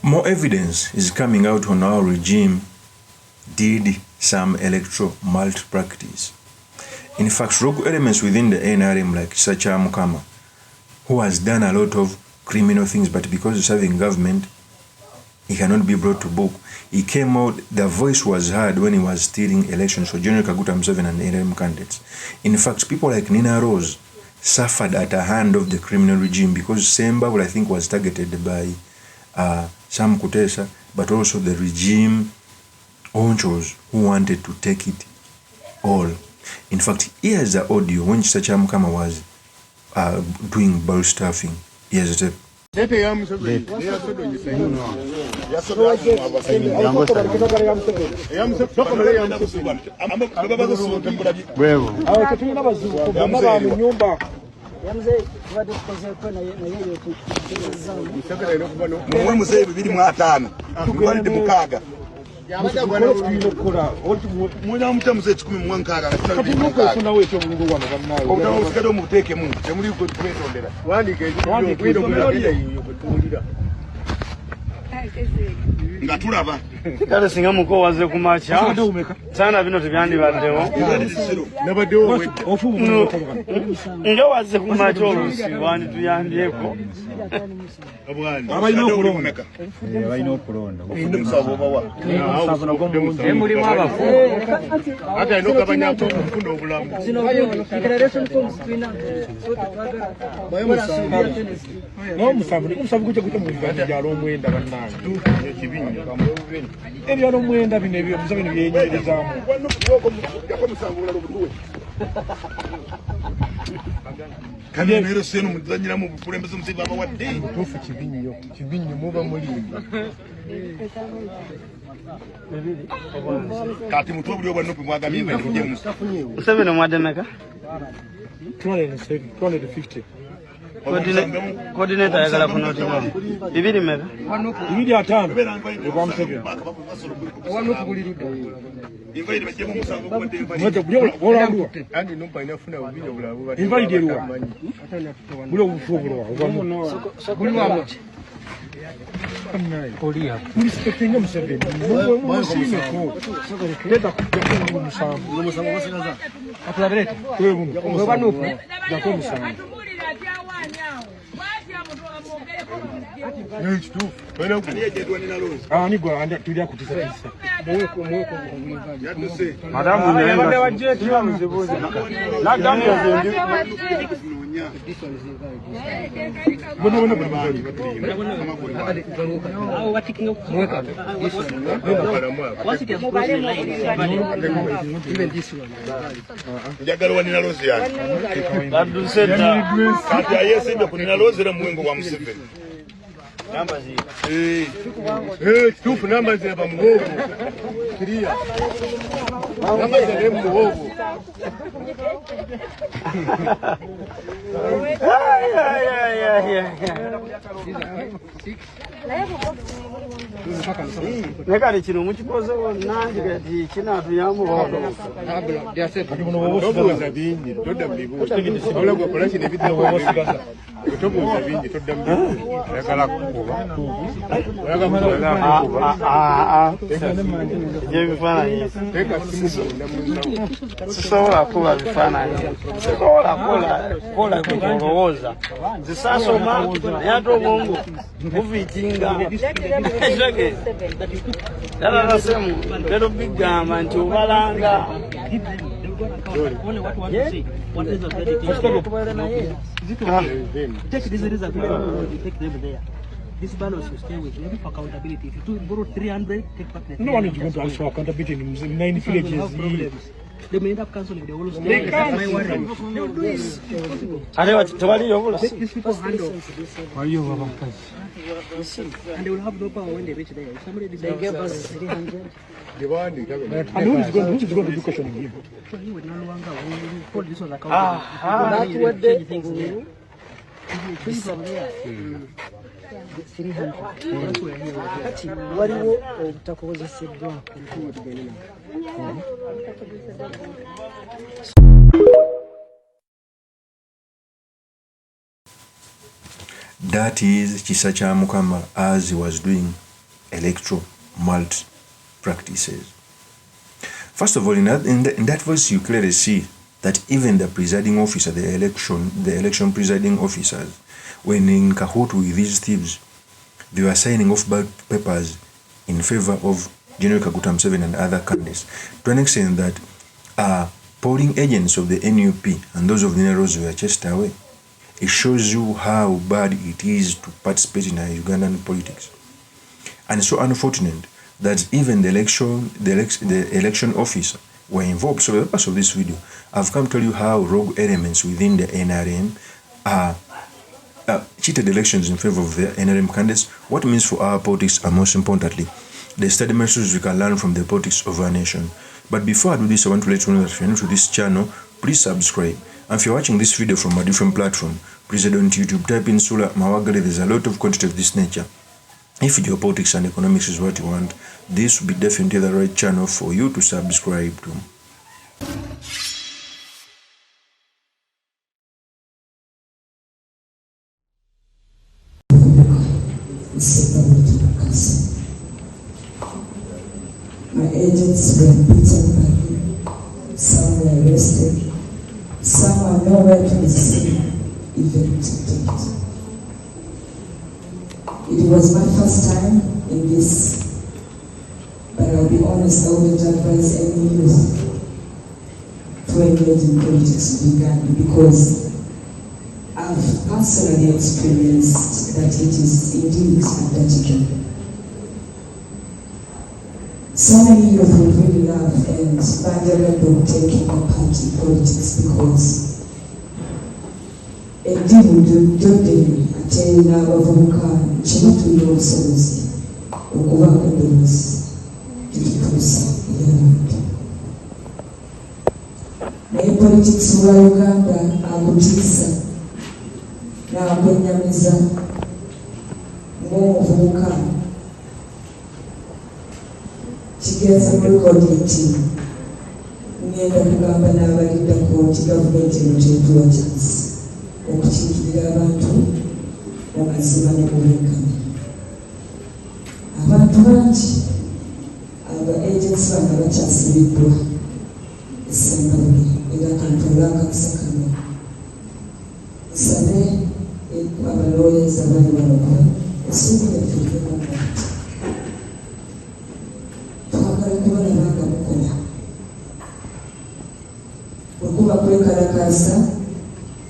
More evidence is coming out on our regime did some electoral malpractice. In fact, rogue elements within the NRM like Kisa Mukama, who has done a lot of criminal things, but because he's serving government, he cannot be brought to book. He came out, the voice was heard when he was stealing elections for General Kaguta Museveni and NRM candidates. In fact, people like Nina Rose suffered at the hand of the criminal regime because Semba, I think, was targeted by Sam Kutesa, but also the regime onchos who wanted to take it all. In fact, here's the audio when Kisa Mukama was doing ball stuffing. Here's the tape. Ngatulaba kale singa muko waze kumacha sana bino tebyandi baddewo nabaddewo njo waze kumacha olusi wani tuyambyeko abalina okulonda balina okulonda omusabo bawa emulimu abafu ate nokabanya okufuna obulamu declaration forms twina no musabu kuja mu byalo omwenda bannange ekibinyo ebyalo omwenda bino ebyo musabini byenyerezaamu kandi nero seno muzanyira mu bukulembeze musiba abawadde tufu kibinyo muba mulimba kati mutu buli obwanno kumwagamye nje musabini mwademeka 250 coordinator yagala kunotima bibiri meka bibiri atano kwa Museveni wano kubulirude invalid bajje mu musango kwa invalid bolambwa andi nompa inafuna ubinyo bulabu invalid eruwa bulo bufubulo wa buli wa muti Korea respecting Museveni musime ko leta ku musango wasiraza aplarete wewe bano jako musango tufu namba zeba muhogo kiria namba zeba muhogo nekali kino mukikozewo nange kati kinatuyamulwako tobuuza bingi todda mubibuuzo olagwa kola kino ebiddaosigaza tobuuza bingi todda mubibuuzo oyagala kukuba ebifaananyi sisobola kuba bifaananyi sisobola kola kwetolowooza zisasoma naye ate obwongo buviitinga ekirage dalasemu lero bigamba nti obalanga what is take this result, you take them there. This balance you stay with, maybe for accountability. If you borrow 300, take back the 300. No one is going to ask for accountability in 9 villages. They may end up cancelling the whole state. They can't. They will do it. It's possible. Take these people's hand off. Why you and they will have no power when they reach there. If somebody they gave us 300. And who is going to do questioning him? He would no longer hold this on account. That's what they things there. That is Kisa cha Mukama as he was doing electoral malpractices. First of all, in that voice, you clearly see that even the presiding officer, the election presiding officers, when in cahoot with these thieves, they were signing off ballot papers in favor of General Kaguta Museveni and other candidates, to an extent that polling agents of the NUP and those of the NRM were chased away. It shows you how bad it is to participate in Ugandan politics. And it's so unfortunate that even the election officer were involved. So the purpose of this video, I've come to tell you how rogue elements within the NRM cheated elections in favor of the NRM candidates, what it means for our politics, and most importantly, the study messages we can learn from the politics of our nation. But before I do this, I want to let you know that if you're new to this channel, please subscribe. And if you're watching this video from a different platform, please head on to YouTube, type in Sula Mawagale. There's a lot of content of this nature. If geopolitics and economics is what you want, this will be definitely the right channel for you to subscribe to. My agents were beaten by him, some were arrested, some are nowhere to be seen, even to date. It was my first time in this, but I'll be honest, I wouldn't advise any youth to engage in politics in Uganda because I've personally experienced that it is indeed a dirty job. So many youth would really love and find a level taking a part in politics because indeed we do attain n'abavubuka kiba tulina obusobozi okuba ku ddoboozi tututuusa eri abantu. Naye politics wa Uganda akutiisa n'akwennyamiza ng'omuvubuka kigenza mu likodi nti ngenda kugamba n'abalidda kooti gavumenti eno tetuwa chansi okukiikirira abantu mu mazima ne bwenkanya. Abantu bangi aba agents bano bakyasibiddwa essanga buli era kantu olw'akakisa kano nsabe abalooyeza bali balokwa essuubi lyaffe ly'omubantu twagala kubalaba nga mukola bwekuba kwekalakaasa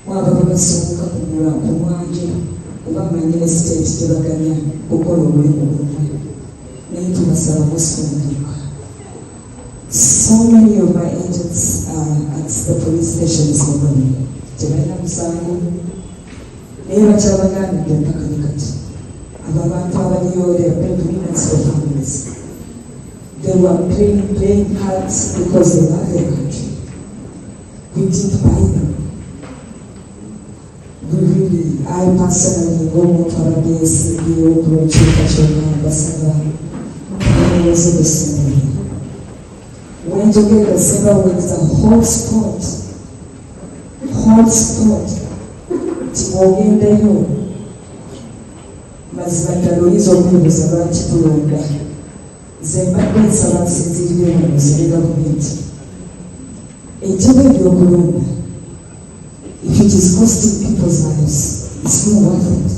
mwaba babasoboka kugula ku mwanje oba manyine state tebaganya kukola omulimu gumwe naye tubasaba musonyiwa. So many of my agents at the police stations normally tebalina musango naye bakyabagambidde mpaka ne kati abo abantu abaliyo they are breadwinners for families. They were playing cards because they love their country. We didn't buy them. I personally go more for a BSCBO project when you get the silver with the hotspot tiwogendeyo mazima ddala oyinza okwebuuza lwaki tulonda ze mbadde nsaba nsinzirire wano ziri gavumenti ejjaba ebyokulonda. If it is costing people's lives, it's not worth it.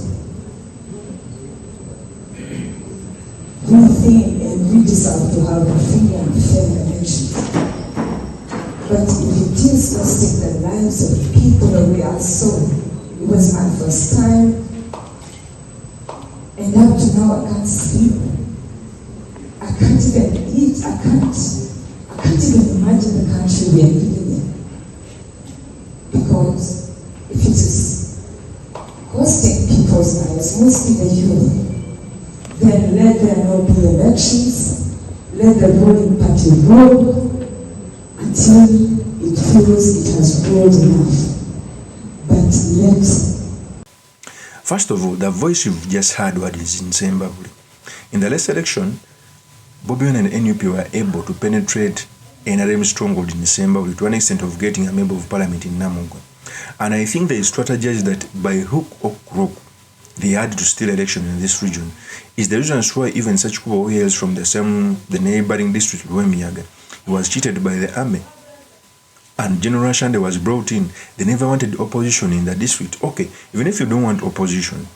We think and we deserve to have a free and fair election. But if it is costing the lives of people that we are so, it was my first time, and up to now I can't sleep. I can't even eat. I can't even imagine the country we are living in. Because if it is costing people's lives, mostly the youth, then let there not be elections, let the ruling party roll until it feels it has rolled enough. But let... First of all, the voice you've just heard what is in Zimbabwe. In the last election, Bobi Wine and NUP were able to penetrate NRM stronghold in Zimbabwe to an extent of getting a member of parliament in Namungo. And I think they strategized that by hook or crook, they had to steal election in this region. Is the reason why even such Kuba who hails from the neighboring district, Wemiyaga, he was cheated by the army. And General Shande was brought in. They never wanted opposition in the district. Okay, even if you don't want opposition,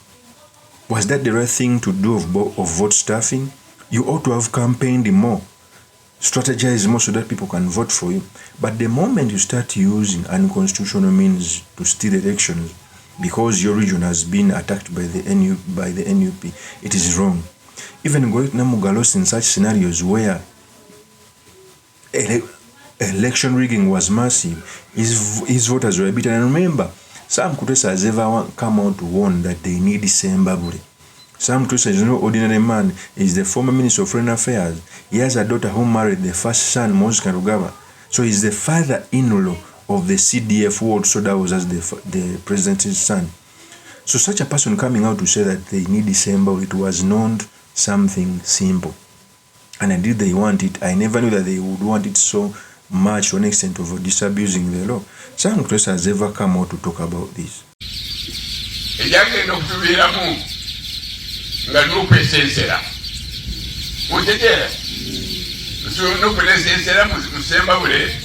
was that the right thing to do of vote stuffing? You ought to have campaigned more, strategize more so that people can vote for you. But the moment you start using unconstitutional means to steal elections because your region has been attacked by the NUP, it is wrong. Even Goit Namugalos in such scenarios where election rigging was massive, his voters were beaten. And remember, Sam Kutesa has ever come out to warn that they need Sembabule. Sam Kutesa is no ordinary man. He is the former Minister of Foreign Affairs. He has a daughter who married the first son, Moses Karugaba. So he's the father-in-law of the CDF who also that was as the president's son. So such a person coming out to say that they need Sembabule, it was not something simple. And indeed they want it. I never knew that they would want it so much to an extent of disabusing the law. Sam Kutesa has ever come out to talk about this. Nga nupesensera mutegera so nupesensera Musembabule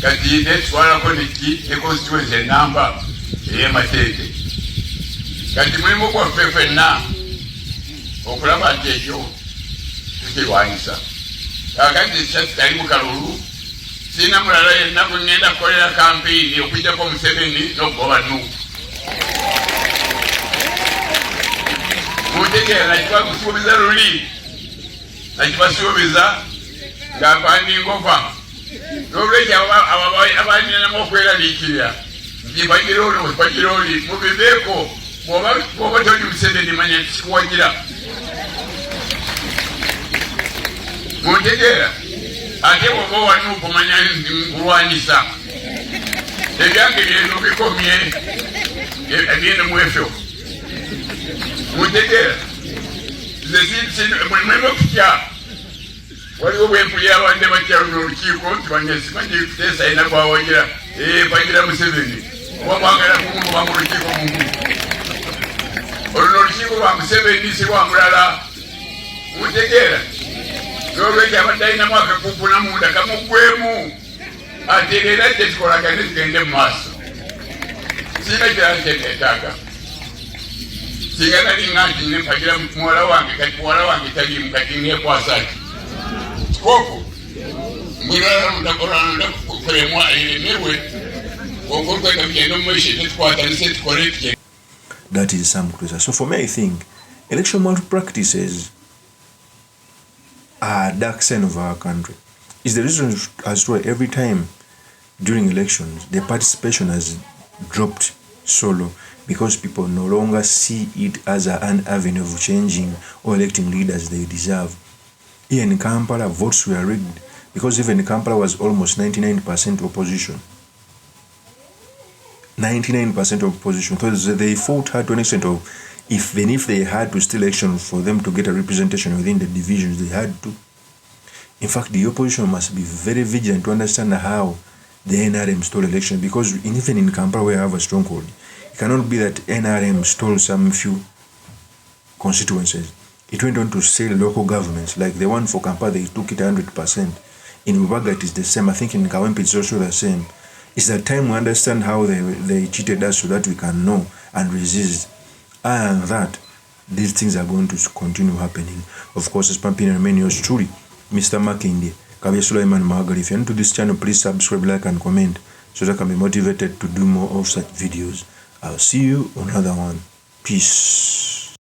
kati netwala ko niki e constituency number e mateke kati mulimo kwa fefena okulaba ntejo tukiwanisa akati cyatali mukalulu sina mulala yenna kunyenda kolera campaign okujja ko Museveni nokugoba nuku mutegera nakiba kusuubiza luli nakiba suubiza ng'apandi ngova n'olwekyo abalinamu okweraliikirira nti bagira oli mubibeeko bw'oba toli Museveni manya kikuwagira mutegera ate bw'oba wani okumanya nkulwanyisa ebyange byeno bikomye ebyene mwefyo mutegera mwema kutya waliwo bwempulira abande bakyalo n'olukiiko nti banyesimanyi Kutesa ayina kwawagira bagira Museveni oba mwagala kumuba mu lukiiko mumu olwo n'olukiiko lwa Museveni si lwa mulala mutegera n'olwekyo abadde ayinamu akakumpuna munda kamuggwemu ate era tetukolagane tugende mu maaso sina kirala kyeneetaaga singa nali nganti nempagira muwala wange kati muwala wange talimu kati nekwasa ki koko mulala kulemwa elemerwe okokwega bigenda mumaiso tetukwatanise tukole. That is Sam Kutesa. So for me, I think election malpractices are a dark sign of our country. It's the reason as to why every time during elections the participation has dropped so low, because people no longer see it as an avenue of changing or electing leaders they deserve. Here in Kampala, votes were rigged because even Kampala was almost 99% opposition. 99% opposition. So they fought hard to an extent of even if they had to steal election for them to get a representation within the divisions, they had to. In fact, the opposition must be very vigilant to understand how the NRM stole election, because even in Kampala where I have a stronghold, it cannot be that NRM stole some few constituencies. It went on to sell local governments, like the one for Kampala, they took it 100%. In Ubaga, it is the same. I think in Kawempe, it's also the same. It's the time we understand how they cheated us so that we can know and resist. And that, these things are going to continue happening. Of course, as Pampina remain yours truly, Mr. Makindi, Kabia Sulaiman Mahagali. If you're new to this channel, please subscribe, like, and comment so that I can be motivated to do more of such videos. I'll see you on another one. Peace.